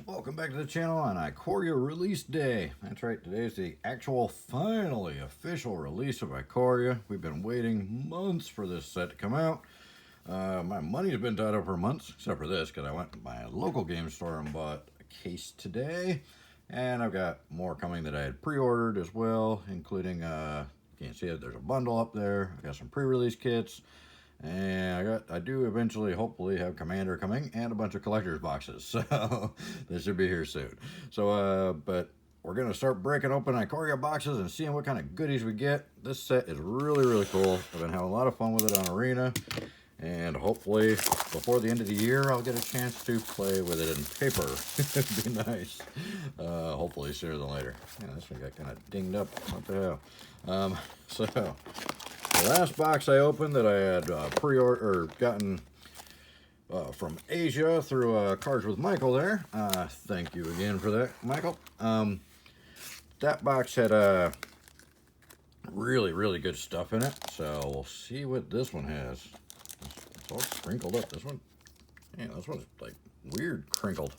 Welcome back to the channel on Ikoria release day. That's right, today's the actual, finally, official release of Ikoria. We've been waiting months for this set to come out. My money's been tied up for months, except for this, because I went to my local game store and bought a case today. And I've got more coming that I had pre-ordered as well, including, you can't see it, there's a bundle up there. I got some pre-release kits. And I do eventually, hopefully, have Commander coming and a bunch of collector's boxes. So this should be here soon. So, but we're going to start breaking open Ikoria boxes and seeing what kind of goodies we get. This set is really, really cool. I've been having a lot of fun with it on Arena. And hopefully, before the end of the year, I'll get a chance to play with it in paper. It'd be nice. Hopefully sooner than later. Yeah, this one got kind of dinged up. What the hell? The last box I opened that I had pre-ordered or gotten from Asia through Cards with Michael there. Thank you again for that, Michael. That box had really, really good stuff in it. So we'll see what this one has. It's all sprinkled up. This one, yeah, this one's like weird crinkled.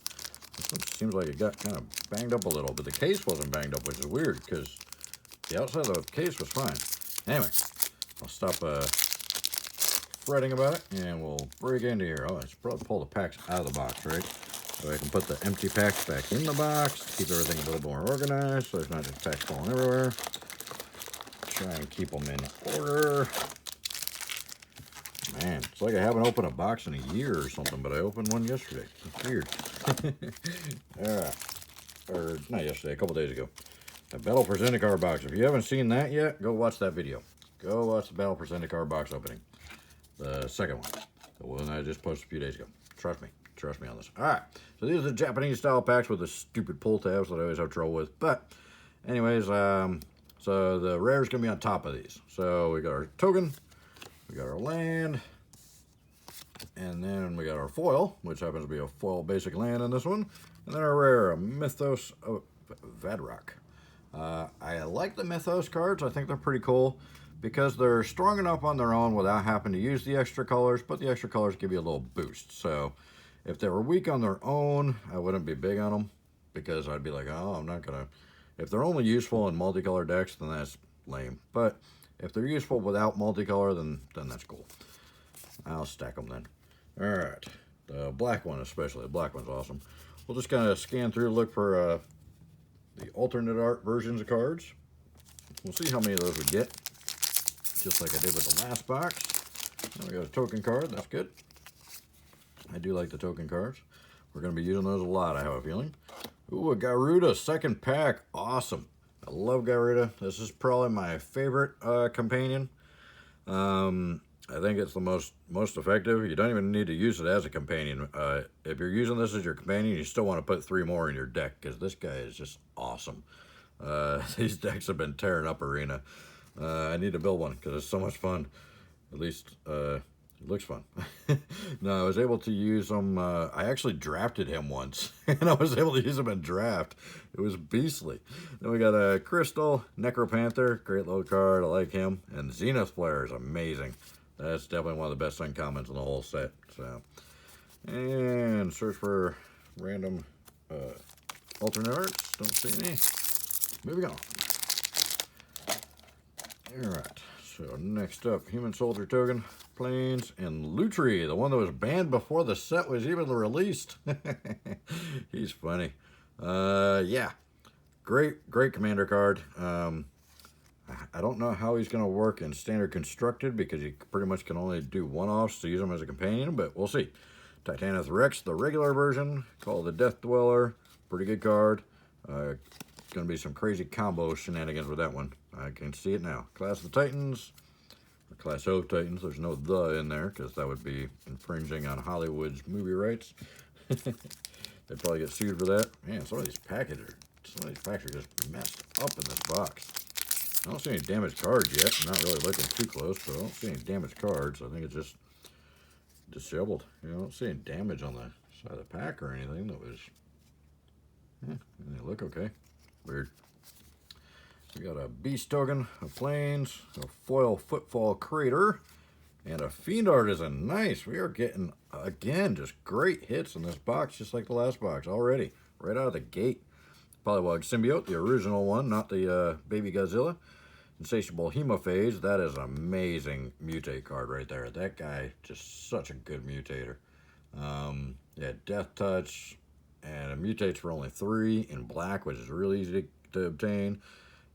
This one seems like it got kind of banged up a little, but the case wasn't banged up, which is weird because the outside of the case was fine. Anyway. I'll stop fretting about it, and we'll break into here. Oh, I should probably pull the packs out of the box, right? So I can put the empty packs back in the box, keep everything a little more organized, so there's not just packs falling everywhere. Try and keep them in order. Man, it's like I haven't opened a box in a year or something, but I opened one yesterday. It's weird. All right. Or not yesterday, a couple days ago. The Battle for Zendikar box. If you haven't seen that yet, go watch that video. Go watch the Battle for Zendikar box opening. The second one. The one I just posted a few days ago. Trust me. Trust me on this. Alright. So these are the Japanese style packs with the stupid pull tabs that I always have trouble with. But, anyways, so the rare is going to be on top of these. So we got our token. We got our land. And then we got our foil, which happens to be a foil basic land in this one. And then our rare, a Mythos of Vadrak. I like the Mythos cards. I think they're pretty cool, because they're strong enough on their own without having to use the extra colors, but the extra colors give you a little boost. So if they were weak on their own, I wouldn't be big on them, because I'd be like, oh, I'm not going to... If they're only useful in multicolor decks, then that's lame. But if they're useful without multicolor, then that's cool. I'll stack them then. All right. The black one especially. The black one's awesome. We'll just kind of scan through, look for the alternate art versions of cards. We'll see how many of those we get, just like I did with the last box. And we got a token card. That's good. I do like the token cards. We're going to be using those a lot, I have a feeling. Ooh, a Garuda second pack. Awesome. I love Garuda. This is probably my favorite companion. I think it's the most effective. You don't even need to use it as a companion. If you're using this as your companion, you still want to put 3 more in your deck, because this guy is just awesome. These decks have been tearing up Arena. I need to build one because it's so much fun. At least it looks fun. No, I was able to use him. I actually drafted him once, and I was able to use him in draft. It was beastly. Then we got a Crystal, Necropanther, great little card. I like him. And Zenith Flare is amazing. That's definitely one of the best uncommons in the whole set. So, and search for random alternate arts. Don't see any. Moving on. Alright, so next up, Human Soldier Token, Plains, and Lutri, the one that was banned before the set was even released. He's funny. Yeah, great commander card. I don't know how he's going to work in Standard Constructed, because you pretty much can only do one-offs to use him as a companion, but we'll see. Titanith Rex, the regular version, called the Death Dweller. Pretty good card. Going to be some crazy combo shenanigans with that one. I can see it now. Class of the Titans, or Class of Titans. There's no "the" in there, because that would be infringing on Hollywood's movie rights. They'd probably get sued for that. Man, some of these packs are just messed up in this box. I don't see any damaged cards yet. I'm not really looking too close, but I don't see any damaged cards. I think it's just disheveled. You know, I don't see any damage on the side of the pack or anything that was... Yeah, they look okay. Weird. We got a Beast Token, a Plains, a Foil Footfall Crater, and a Fiend Artisan. Nice. We are getting, again, just great hits in this box, just like the last box already. right out of the gate. Polywog Symbiote, the original one, not the Baby Godzilla. Insatiable Hemophage, that is an amazing mutate card right there. That guy, just such a good mutator. Yeah, Death Touch, and it mutates for only 3 in black, which is really easy to obtain.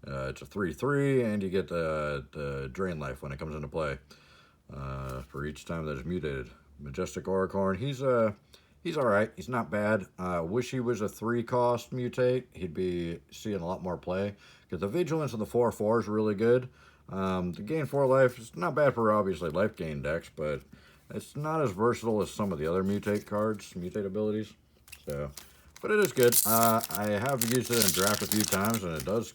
It's a 3/3, and you get the Drain Life when it comes into play for each time that it's mutated. Majestic Auricorn, he's alright. He's not bad. Wish he was a 3-cost mutate. He'd be seeing a lot more play. Because the Vigilance of the 4/4 is really good. The gain 4 life is not bad for obviously life gain decks, but it's not as versatile as some of the other mutate cards, mutate abilities. So, but it is good. I have used it in draft a few times, and it does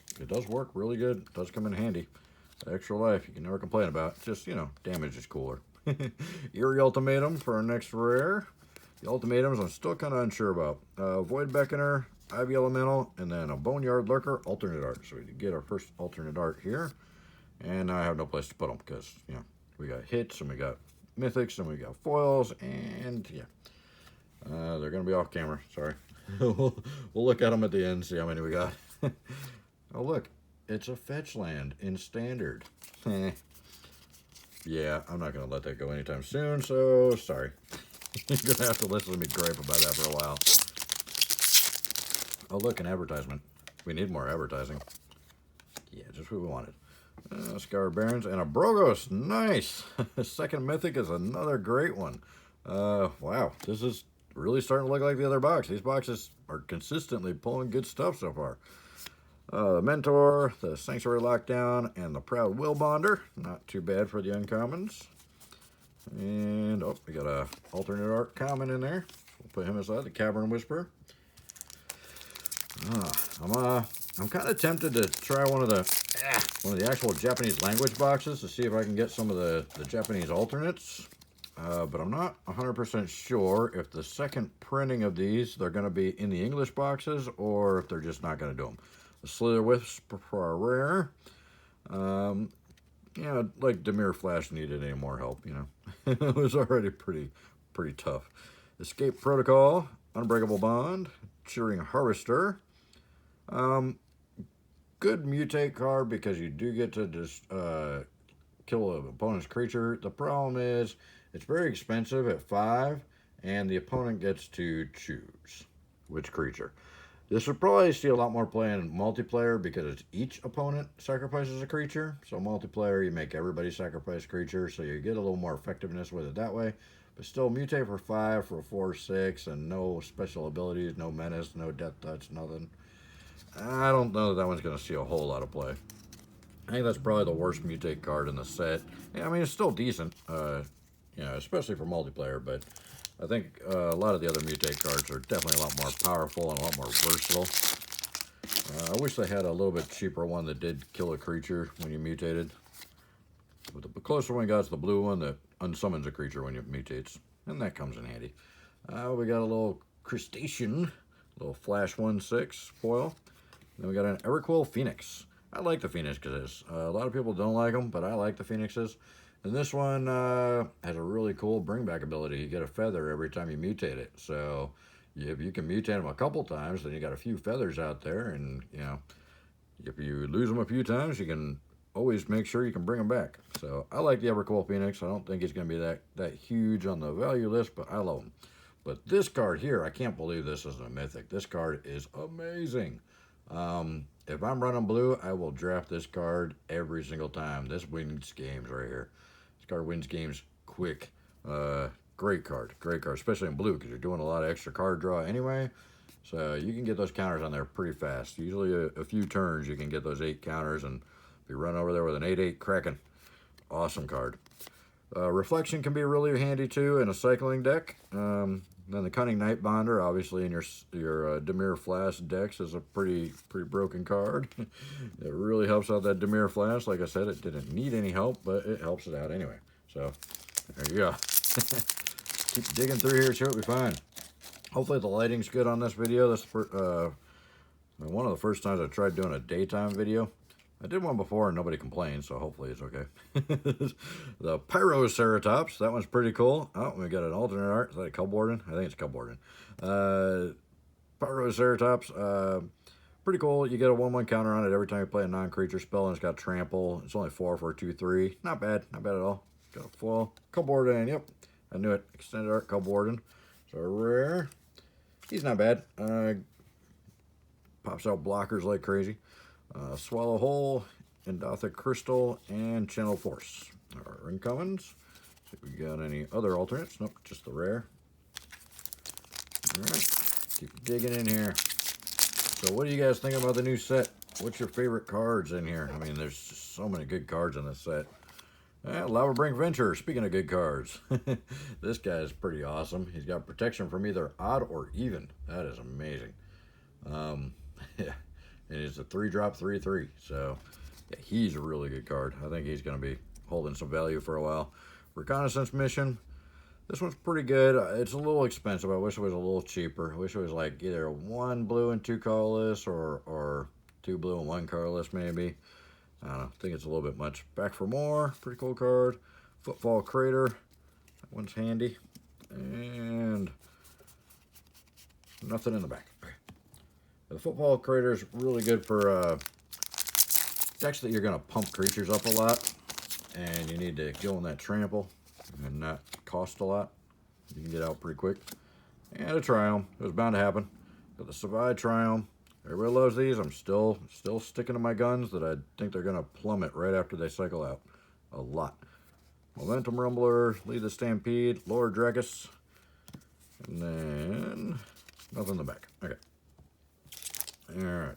work really good. It does come in handy. Extra life, you can never complain about. Just, you know, damage is cooler. Eerie Ultimatum for our next rare. The ultimatums I'm still kind of unsure about. Void Beckoner, Ivy Elemental, and then a Boneyard Lurker alternate art. So we get our first alternate art here. And I have no place to put them because, you know, we got hits and we got mythics and we got foils, and yeah. They're going to be off camera, sorry. We'll look at them at the end, see how many we got. Oh, look, it's a fetch land in standard. Yeah, I'm not going to let that go anytime soon, so sorry. You're going to have to listen to me gripe about that for a while. Oh, look, an advertisement. We need more advertising. Yeah, just what we wanted. Scour Barons and a Brogos. Nice. Second Mythic is another great one. Wow, this is really starting to look like the other box. These boxes are consistently pulling good stuff so far. The Mentor, the Sanctuary Lockdown, and the Proud Willbonder. Not too bad for the uncommons. And, oh, we got a alternate art common in there. We'll put him aside, the Cavern Whisperer. I'm kind of tempted to try one of the actual Japanese language boxes to see if I can get some of the Japanese alternates. But I'm not 100% sure if the second printing of these, they're going to be in the English boxes or if they're just not going to do them. The Slither Wisp for our rare. You know, like Demir Flash needed any more help, you know. It was already pretty tough. Escape Protocol, Unbreakable Bond, Cheering Harvester. Good mutate card because you do get to just kill an opponent's creature. The problem is it's very expensive at 5, and the opponent gets to choose which creature. This would probably see a lot more play in multiplayer because it's each opponent sacrifices a creature. So multiplayer, you make everybody sacrifice a creature, so you get a little more effectiveness with it that way. But still, mutate for 5 for 4/6, and no special abilities, no menace, no death touch, nothing. I don't know that one's going to see a whole lot of play. I think that's probably the worst mutate card in the set. Yeah, I mean, it's still decent, you know, especially for multiplayer, but I think a lot of the other mutate cards are definitely a lot more powerful and a lot more versatile. I wish they had a little bit cheaper one that did kill a creature when you mutated. But the closer one got is the blue one that unsummons a creature when it mutates, and that comes in handy. We got a little Crustacean, little Flash 1/6 foil. Then we got an Eriquil Phoenix. I like the Phoenixes. A lot of people don't like them, but I like the Phoenixes. And this one has a really cool bring back ability. You get a feather every time you mutate it. So if you can mutate them a couple times, then you got a few feathers out there. And, you know, if you lose them a few times, you can always make sure you can bring them back. So I like the Evercool Phoenix. I don't think he's going to be that huge on the value list, but I love him. But this card here, I can't believe this is a mythic. This card is amazing. If I'm running blue, I will draft this card every single time. This wins games right here. This card wins games quick. Great card, especially in blue because you're doing a lot of extra card draw anyway. So you can get those counters on there pretty fast. Usually a few turns you can get those 8 counters and be run over there with an 8/8 Kraken. Awesome card. Reflection can be really handy too in a cycling deck. Then the Cunning Nightbonder, obviously in your Demir Flash decks, is a pretty broken card. It really helps out that Demir Flash. Like I said, it didn't need any help, but it helps it out anyway. So there you go. Keep digging through here, see what we find. Hopefully the lighting's good on this video. This is one of the first times I tried doing a daytime video. I did one before and nobody complained, so hopefully it's okay. The Pyroceratops, that one's pretty cool. Oh, we got an alternate art. Is that a Cubwarden? I think it's Cubwarden. Pyroceratops. Pretty cool. You get a 1/1 counter on it every time you play a non-creature spell, and it's got trample. It's only 4 for a 2/3. Not bad. Not bad at all. Got a full Coldwarden. Yep. I knew it. Extended art Coldwarden. So rare. He's not bad. Pops out blockers like crazy. Swallow Hole, Endothic Crystal, and Channel Force. Our uncommons. See if we got any other alternates. Nope, just the rare. Alright, keep digging in here. So what do you guys think about the new set? What's your favorite cards in here? I mean, there's just so many good cards in this set. Lava Brink Venture, speaking of good cards. This guy is pretty awesome. He's got protection from either odd or even. That is amazing. Yeah. And he's a 3-drop 3/3. So yeah, he's a really good card. I think he's going to be holding some value for a while. Reconnaissance Mission. This one's pretty good. It's a little expensive. I wish it was a little cheaper. I wish it was like either 1 blue and 2 colorless or 2 blue and 1 colorless maybe. I don't know. I think it's a little bit much. Back for More. Pretty cool card. Footfall Crater. That one's handy. And nothing in the back. Okay. The Footfall Crater is really good for decks that you're going to pump creatures up a lot. And you need to go in that trample and not cost a lot. You can get out pretty quick. And a Triome. It was bound to happen. Got the Savai Triome. Everybody loves these. I'm still sticking to my guns that I think they're going to plummet right after they cycle out. A lot. Momentum Rumbler. Lead the Stampede. Lord Dragus. And then nothing in the back. Okay. Alright.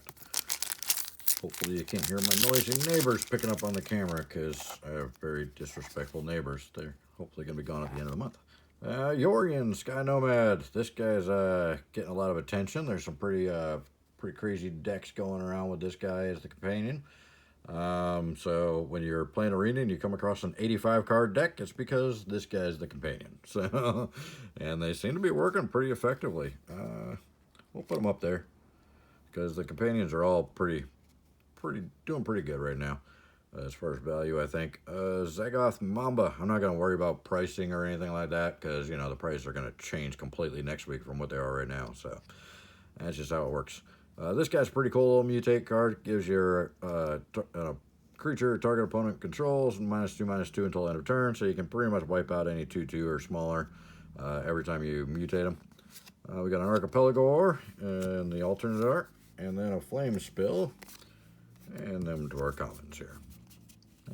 Hopefully you can't hear my noisy neighbors picking up on the camera because I have very disrespectful neighbors. They're hopefully going to be gone at the end of the month. Yorion, Sky Nomad. This guy's getting a lot of attention. There's some pretty crazy decks going around with this guy as the companion. So when you're playing Arena and you come across an 85 card deck, it's because this guy's the companion. So, and they seem to be working pretty effectively. We'll put them up there because the companions are all doing pretty good right now as far as value, I think. Zagoth Mamba. I'm not going to worry about pricing or anything like that because, you know, the prices are going to change completely next week from what they are right now. So that's just how it works. This guy's pretty cool. Little mutate card. Gives your creature target opponent controls -2/-2 until end of turn. So you can pretty much wipe out any 2/2 or smaller every time you mutate them. We got an Archipelago and the alternate art. And then a Flame Spill. And them to our commons here.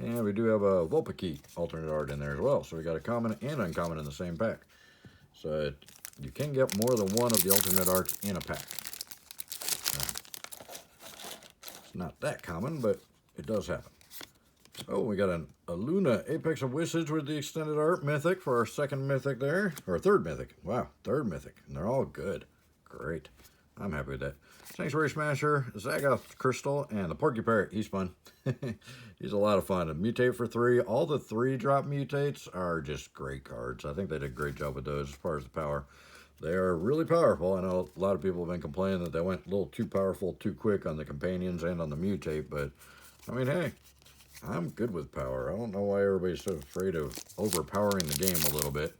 And we do have a Vulpikeet alternate art in there as well. So we got a common and uncommon in the same pack. So you can get more than one of the alternate arts in a pack. It's not that common, but it does happen. Oh, we got a Luna Apex of Wizards with the extended art mythic for our second mythic there. Or third mythic. Wow, third mythic. And they're all good. Great. I'm happy with that. Sanctuary Smasher, Zagoth Crystal, and the Porky Parrot. He's fun. He's a lot of fun. A mutate for 3. All the 3-drop mutates are just great cards. I think they did a great job with those as far as the power. They are really powerful. I know a lot of people have been complaining that they went a little too powerful too quick on the companions and on the mutate, but I mean, hey, I'm good with power. I don't know why everybody's so afraid of overpowering the game a little bit.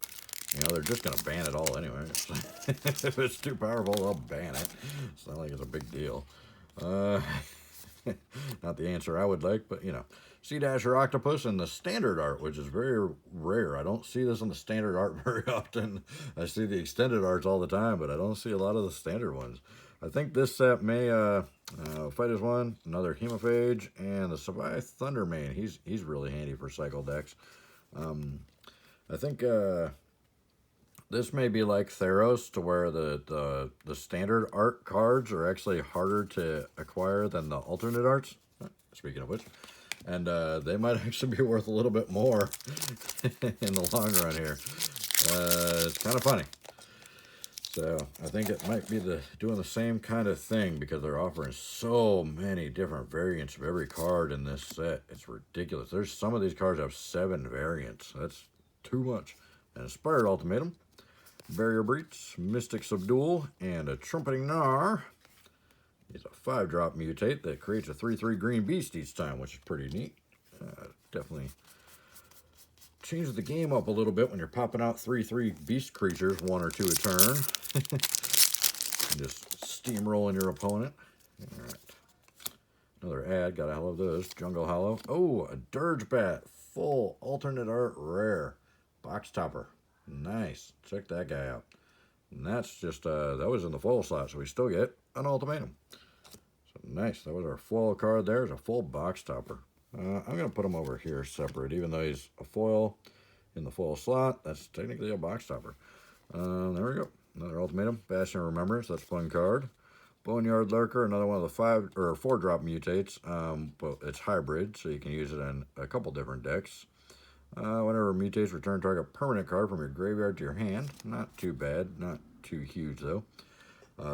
You know, they're just going to ban it all anyway. If it's too powerful, they'll ban it. It's not like it's a big deal. Not the answer I would like, but, you know. Sea Dasher Octopus in the standard art, which is very rare. I don't see this in the standard art very often. I see the extended arts all the time, but I don't see a lot of the standard ones. I think this set may fight as one, another Hemophage, and the Savai Thundermane. He's really handy for cycle decks. I think this may be like Theros, to where the standard art cards are actually harder to acquire than the alternate arts. Speaking of which. And they might actually be worth a little bit more in the long run here. It's kind of funny. So I think it might be doing the same kind of thing because they're offering so many different variants of every card in this set. It's ridiculous. There's some of these cards have 7 variants. That's too much. An Inspired Ultimatum, Barrier Breach, Mystic Subdual, and a Trumpeting Gnar. It's a 5-drop mutate that creates a 3/3 green beast each time, which is pretty neat. Definitely changes the game up a little bit when you're popping out 3/3 beast creatures, 1 or 2 a turn. And just steamrolling your opponent. All right. Another ad, gotta love those. Jungle Hollow. Oh, a Dirge Bat. Full alternate art rare. Box topper. Nice. Check that guy out. And that's just, that was in the foil slot, so we still get an ultimatum. So nice. That was our foil card there. It's a full box topper. I'm going to put him over here separate, even though he's a foil in the foil slot. That's technically a box topper. There we go. Another ultimatum. Bastion of Remembrance. That's a fun card. Boneyard Lurker, another one of the 5 or 4 drop mutates, but it's hybrid, so you can use it in a couple different decks. Whenever it mutates, return target permanent card from your graveyard to your hand. Not too bad, not too huge though.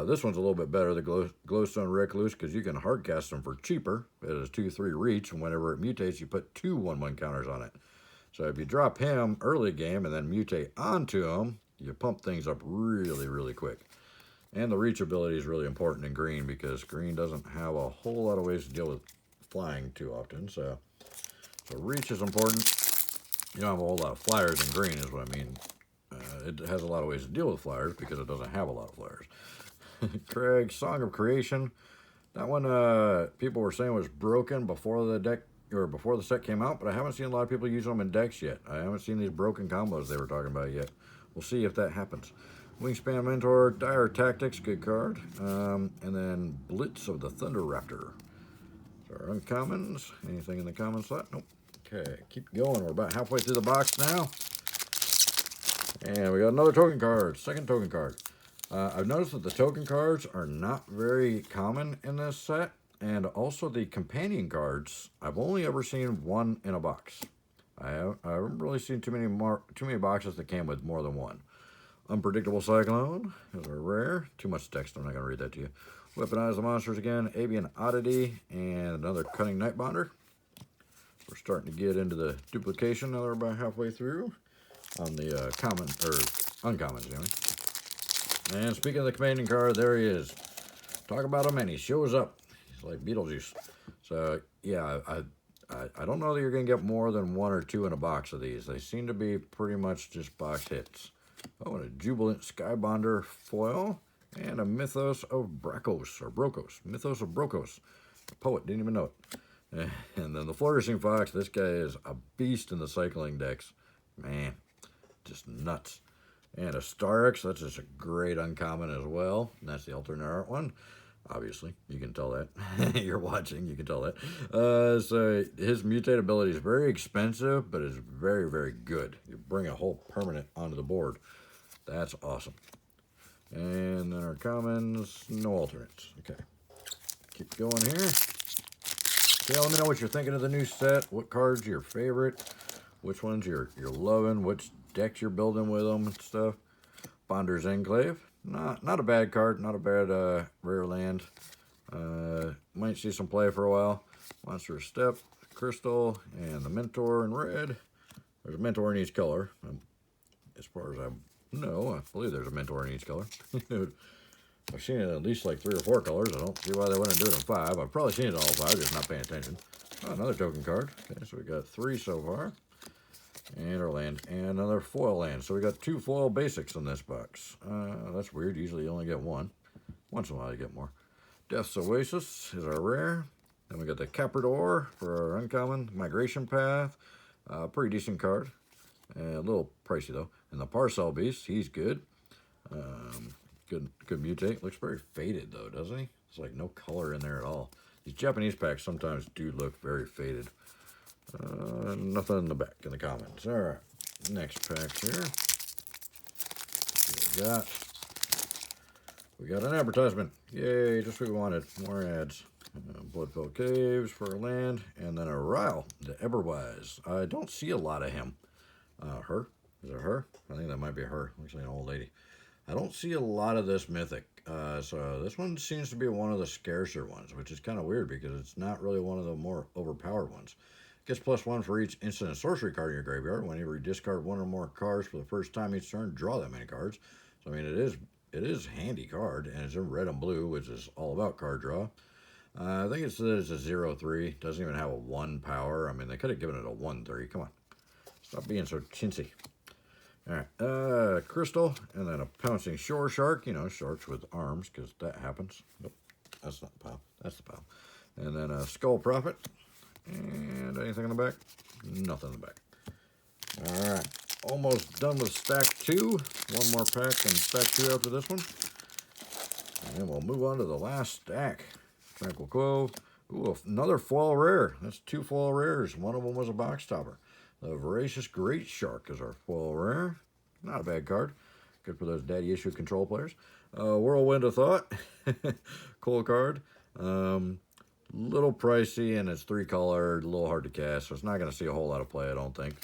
This one's a little bit better, the Glowstone Recluse, because you can hardcast them for cheaper. It is 2/3 reach, and whenever it mutates, you put 2 1/1 counters on it. So if you drop him early game and then mutate onto him, you pump things up really, really quick. And the reach ability is really important in green, because green doesn't have a whole lot of ways to deal with flying too often. So reach is important. You don't have a whole lot of flyers in green, is what I mean. It has a lot of ways to deal with flyers because it doesn't have a lot of flyers. Craig, Song of Creation. That one, people were saying was broken before the deck or before the set came out, but I haven't seen a lot of people use them in decks yet. I haven't seen these broken combos they were talking about yet. We'll see if that happens. Wingspan Mentor, Dire Tactics, good card. And then Blitz of the Thunder Raptor. So our uncommons. Anything in the common slot? Nope. Okay, keep going. We're about halfway through the box now. And we got another token card, second token card. I've noticed that the token cards are not very common in this set. And also the companion cards, I've only ever seen one in a box. I haven't really seen too many boxes that came with more than one. Unpredictable Cyclone is a rare. Too much text, I'm not going to read that to you. Weaponize the Monsters again, Avian Oddity, and another Cunning Nightbonder. We're starting to get into the duplication. Now we're about halfway through on the common, or uncommons, anyway. And speaking of the companion card, there he is. Talk about him, and he shows up. He's like Beetlejuice. So, yeah, I don't know that you're going to get more than 1 or 2 in a box of these. They seem to be pretty much just box hits. Oh, and a Jubilant Skybonder foil, and a Mythos of Brokos, or Brokos. Mythos of Brokos. The poet, didn't even know it. And then the Flourishing Fox, this guy is a beast in the cycling decks. Man, just nuts. And a Starix, that's just a great uncommon as well. And that's the alternate art one. Obviously, you can tell that. You're watching, you can tell that. So his mutate ability is very expensive, but it's very, very good. You bring a whole permanent onto the board. That's awesome. And then our commons, no alternates. Okay, keep going here. Okay, let me know what you're thinking of the new set. What cards are your favorite? Which ones you're loving? Which decks you're building with them and stuff. Bonder's Enclave. Not a bad card. Not a bad rare land. Might see some play for a while. Monstrous Step, Crystal, and the Mentor in red. There's a Mentor in each color. As far as I know, I believe there's a Mentor in each color. I've seen it in at least like 3 or 4 colors. I don't see why they wouldn't do it in 5. I've probably seen it in all 5, just not paying attention. Oh, another token card. Okay, so we got 3 so far. And our land. And another foil land. So we got 2 foil basics in this box. That's weird. Usually you only get 1. Once in a while you get more. Death's Oasis is our rare. Then we got the Caprador for our uncommon. Migration Path. Pretty decent card. A little pricey though. And the Parcel Beast, he's good. Good mutate. Looks very faded though, doesn't he? It's like no color in there at all. These Japanese packs sometimes do look very faded. Nothing in the back in the comments. All right, next pack here. We got an advertisement. Yay, just what we wanted. More ads. Bloodfell Caves for our land, and then a Ryle, the Everwise. I don't see a lot of him. Her? Is it her? I think that might be her. Looks like an old lady. I don't see a lot of this mythic. So this one seems to be one of the scarcer ones, which is kind of weird because it's not really one of the more overpowered ones. Gets +1 for each instant and sorcery card in your graveyard. Whenever you discard 1 or more cards for the first time each turn, draw that many cards. So I mean, it is a handy card, and it's in red and blue, which is all about card draw. I think it says it's a 0/3. Doesn't even have a 1 power. I mean, they could have given it a 1/3. Come on, stop being so chintzy. Alright, Crystal, and then a Pouncing Shore Shark. You know, sharks with arms, because that happens. Nope, that's not the pile. That's the pile. And then a Skull Prophet. And anything in the back? Nothing in the back. Alright, almost done with stack 2. One more pack and stack 2 after this one. And then we'll move on to the last stack. Tranquil Cove. Ooh, another foil rare. That's 2 foil rares. One of them was a box topper. The Voracious Great Shark is our foil rare. Not a bad card. Good for those daddy issue control players. Whirlwind of Thought. Cool card. Little pricey, and it's 3 colored, a little hard to cast, so it's not going to see a whole lot of play, I don't think.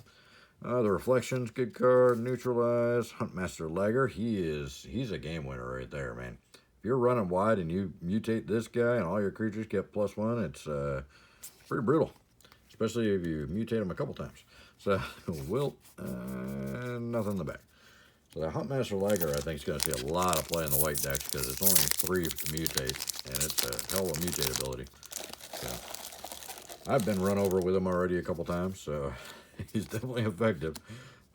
The Reflections, good card. Neutralize. Huntmaster Lager. He's a game winner right there, man. If you're running wide and you mutate this guy and all your creatures get +1, it's pretty brutal. Especially if you mutate them a couple times. So, Wilt, nothing in the back. So the Huntmaster Lager, I think, is going to see a lot of play in the white decks because it's only 3 to mutate, and it's a hell of a mutate ability. So, I've been run over with him already a couple times, so he's definitely effective.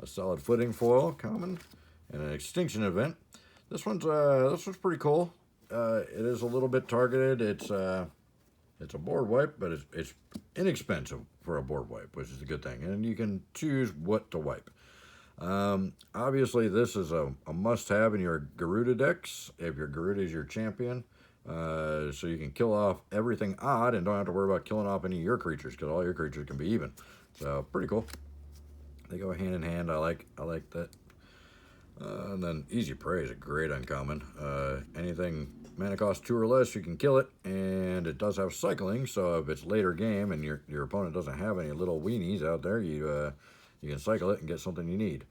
A Solid Footing foil, common, and an Extinction Event. This one's pretty cool. It is a little bit targeted. It's a board wipe, but it's inexpensive for a board wipe, which is a good thing. And you can choose what to wipe. Obviously, this is a must-have in your Garuda decks, if your Garuda is your champion. So you can kill off everything odd and don't have to worry about killing off any of your creatures, because all your creatures can be even. So, pretty cool. They go hand in hand. I like that. And then Easy Prey is a great uncommon. Anything mana cost 2 or less, you can kill it, and it does have cycling, so if it's later game and your opponent doesn't have any little weenies out there, you can cycle it and get something you need.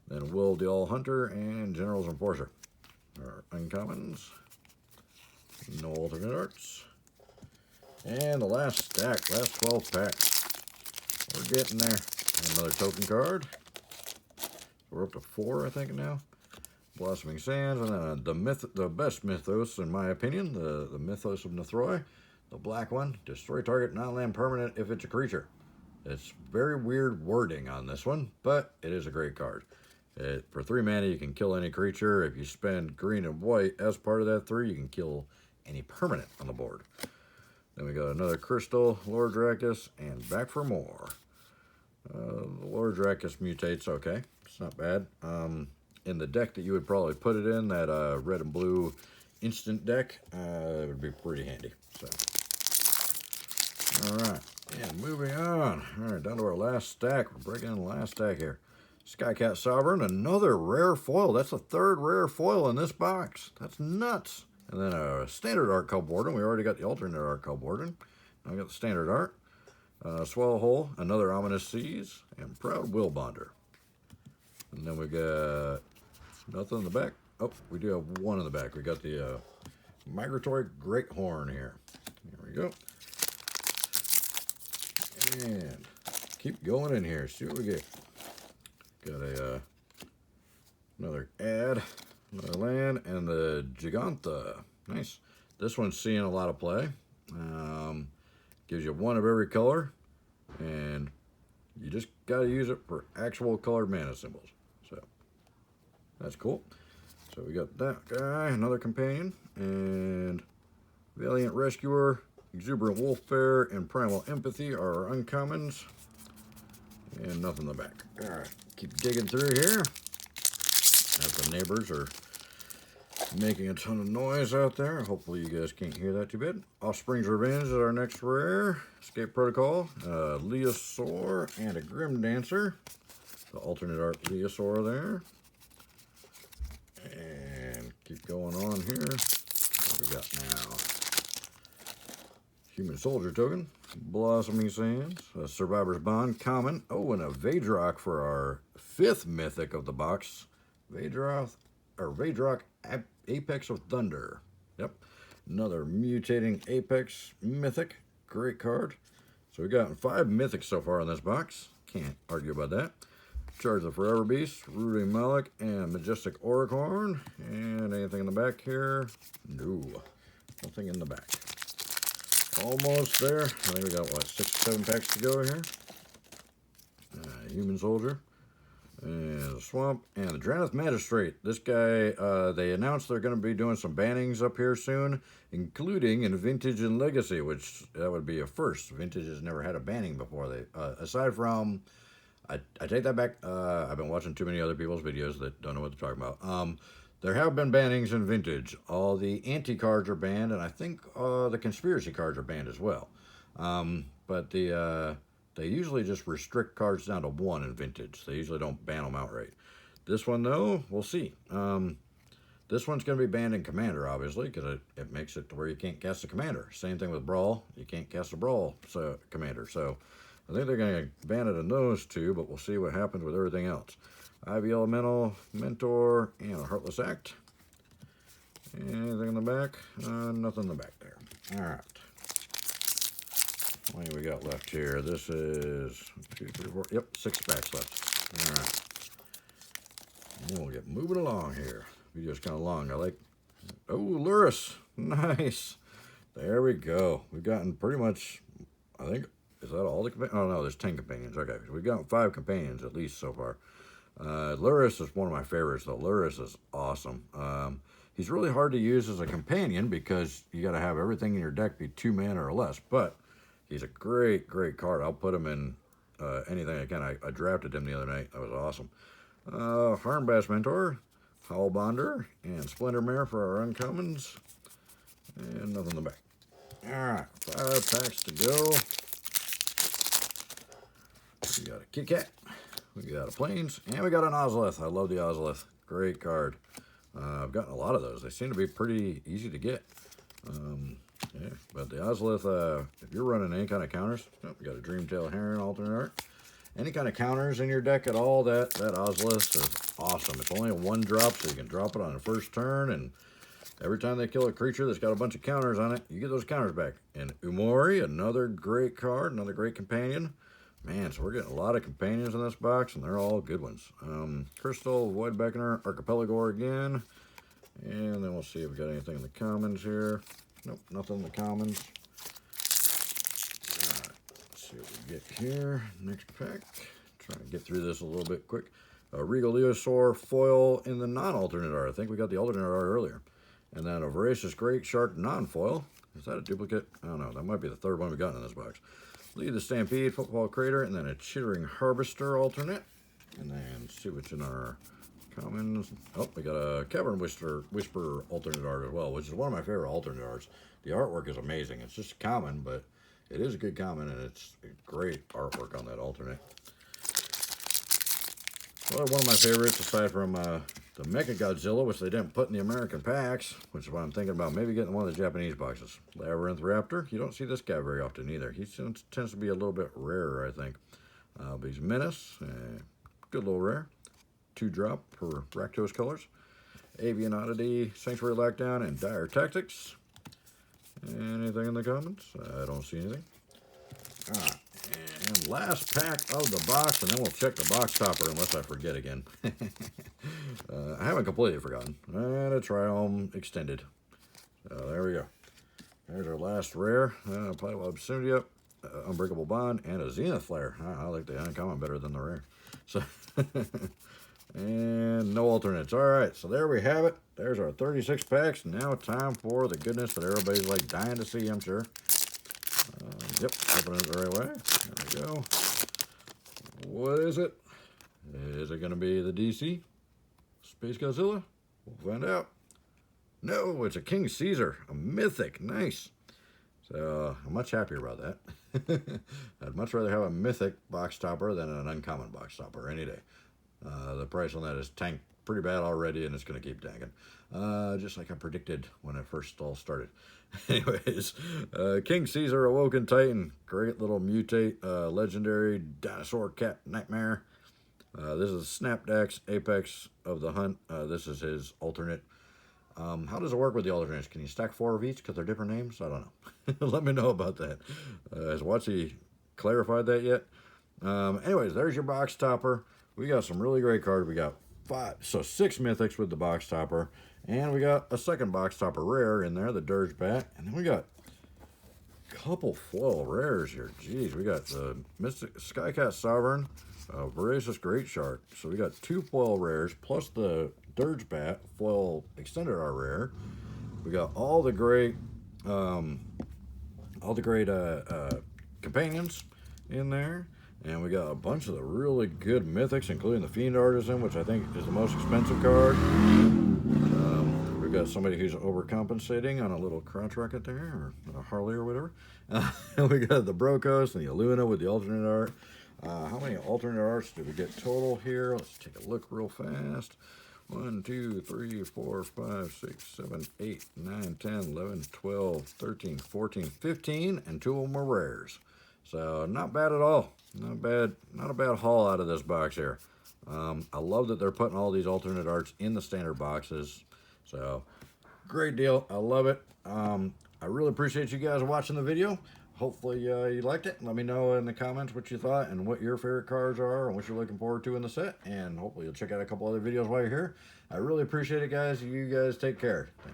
Then Will the All Hunter and General's Enforcer are uncommons. No alternate arts. And the last stack, last 12 packs. We're getting there. Another token card. We're up to 4, I think, now. Blossoming Sands, and then the best Mythos, in my opinion, the Mythos of Nethroi, the black one. Destroy target non-land permanent if it's a creature. It's very weird wording on this one, but it is a great card. For 3 mana, you can kill any creature. If you spend green and white as part of that 3, you can kill any permanent on the board. Then we got another Crystal, Lord Dracus, and back for more. The Lord Dracus mutates, okay. It's not bad. In the deck that you would probably put it in, that red and blue instant deck, it would be pretty handy. So, all right, and moving on. All right, down to our last stack. We're breaking in the last stack here. Skycat Sovereign, another rare foil. That's the 3rd rare foil in this box. That's nuts. And then a standard art Cub Warden. We already got the alternate art Cub Warden. Now we got the standard art. Swallow Hole, another Ominous Seas, and Proud Will Bonder. And then we got nothing in the back. Oh, we do have one in the back. We got the Migratory Great Horn here. There we go. And keep going in here. See what we get. Got another ad, another land, and the Giganta. Nice. This one's seeing a lot of play. Gives you 1 of every color, and you just got to use it for actual colored mana symbols. So that's cool. So we got that guy, another companion, and Valiant Rescuer, Exuberant Wolfbear, and Primal Empathy are our uncommons. And nothing in the back. All right, keep digging through here. As the neighbors are making a ton of noise out there. Hopefully you guys can't hear that too bad. Offspring's Revenge is our next rare. Escape Protocol, Leosaur, and a Grim Dancer. The alternate art Leosaur there. And keep going on here. What do we got now? Human Soldier token. Blossoming Sands. A Survivor's Bond, common. Oh, and a Vadrock for our 5th mythic of the box. Vadrock Apex of Thunder. Yep. Another mutating Apex mythic. Great card. So we got 5 mythics so far in this box. Can't argue about that. Charge the Forever Beast, Rooting Malik, and Majestic Oricorn. And anything in the back here? No. Nothing in the back. Almost there. I think we got, what, 6 or 7 packs to go here. Human Soldier. And Swamp, and the Draneth Magistrate. This guy, they announced they're going to be doing some bannings up here soon, including in Vintage and Legacy, which that would be a first. Vintage has never had a banning before. They, aside from, I take that back. I've been watching too many other people's videos that don't know what they're talking about. There have been bannings in Vintage. All the anti-cards are banned, and I think the conspiracy cards are banned as well. But they usually just restrict cards down to 1 in Vintage. They usually don't ban them outright. This one, though, we'll see. This one's going to be banned in Commander, obviously, because it makes it to where you can't cast a Commander. Same thing with Brawl. You can't cast a Brawl Commander. So I think they're going to ban it in those two, but we'll see what happens with everything else. Ivy Elemental, Mentor, and a Heartless Act. Anything in the back? Nothing in the back there. All right. What do we got left here? This is 2, 3, 4. Yep, 6 packs left. All right. And we'll get moving along here. Video's kind of long. I like. Oh, Luris. Nice. There we go. We've gotten pretty much. I think. Is that all the companions? Oh no, there's 10 companions. Okay, we've got 5 companions at least so far. Luris is one of my favorites though. Luris is awesome. He's really hard to use as a companion because you got to have everything in your deck be 2 mana or less. But he's a great card. I'll put him in anything I can. I drafted him the other night. That was awesome. Harmbass Mentor, Howl Bonder, and Splendor Mare for our uncommons. And nothing in the back. Alright, 5 packs to go. We got a Kit Kat, we got a Plains, and we got an Ozolith. I love the Ozolith. Great card. I've gotten a lot of those. They seem to be pretty easy to get. Yeah, but the Ozolith, if you're running any kind of counters, we got a Dreamtail Heron alternate art. Any kind of counters in your deck at all, that Ozolith is awesome. It's only a 1-drop, so you can drop it on the first turn, and every time they kill a creature that's got a bunch of counters on it, you get those counters back. And Umori, another great card, another great companion. Man, so we're getting a lot of companions in this box, and they're all good ones. Crystal, Void Beckoner, Archipelago again. And then we'll see if we got anything in the commons here. Nope, nothing in the commons. All right, let's see what we get here. Next pack. Trying to get through this a little bit quick. Regal Leosaur foil in the non-alternate art. I think we got the alternate art earlier. And then a Voracious Great Shark non-foil. Is that a duplicate? I don't know. That might be the 3rd one we got in this box. Lead the Stampede, Football Crater, and then a Chittering Harvester alternate. And then see what's in our commons. Oh, we got a Cavern Whisper alternate art as well, which is one of my favorite alternate arts. The artwork is amazing. It's just common, but it is a good common, and it's great artwork on that alternate. Well, one of my favorites, aside from the Mecha Godzilla, which they didn't put in the American packs, which is why I'm thinking about maybe getting one of the Japanese boxes. Labyrinth Raptor. You don't see this guy very often either. He tends to be a little bit rarer, I think. But he's Menace. Good little rare. 2-drop for Rakdos colors. Avian Oddity, Sanctuary Lockdown, and Dire Tactics. Anything in the comments? I don't see anything. All right. And last pack of the box, and then we'll check the box topper unless I forget again. I haven't completely forgotten. And a Triome Extended. There we go. There's our last rare. Playable Obsidia, Unbreakable Bond, and a Zenith Flare. I like the uncommon better than the rare. So, and no alternates. All right, so there we have it. There's our 36 packs. Now time for the goodness that everybody's like dying to see, I'm sure. Yep, open it the right way. There we go. What is it? Is it going to be the DC? Space Godzilla? We'll find out. No, it's a King Caesar, a mythic. Nice. So I'm much happier about that. I'd much rather have a mythic box topper than an uncommon box topper any day. The price on that is tanked pretty bad already, and it's going to keep tanking. Just like I predicted when it first all started. Anyways, King Caesar, Awoken Titan, great little mutate, legendary dinosaur cat nightmare. This is Snapdax, Apex of the Hunt. This is his alternate. How does it work with the alternates? Can you stack 4 of each because they're different names? I don't know. Let me know about that. Has Watsy clarified that yet? Anyways, there's your box topper. We got some really great cards. We got 6 mythics with the box topper. And we got a second box topper rare in there, the Dirge Bat. And then we got a couple foil rares here. Jeez, we got the Mystic Skycat Sovereign, Voracious Great Shark. So we got 2 foil rares plus the Dirge Bat foil extended art rare. We got all the great companions in there, and we got a bunch of the really good mythics, including the Fiend Artisan, which I think is the most expensive card. We've got somebody who's overcompensating on a little crotch rocket there, or a Harley or whatever. We got the Brokos and the Illumina with the alternate art. How many alternate arts did we get total here? Let's take a look real fast. 1, 2, 3, 4, 5, 6, 7, 8, 9, 10, 11, 12, 13, 14, 15, and 2 of them are rares. So not bad at all. Not bad. Not a bad haul out of this box here. I love that they're putting all these alternate arts in the standard boxes. So great deal. I love it. I really appreciate you guys watching the video. Hopefully you liked it. Let me know in the comments what you thought and what your favorite cards are and what you're looking forward to in the set. And hopefully you'll check out a couple other videos while you're here. I really appreciate it, guys. You guys take care. Thanks.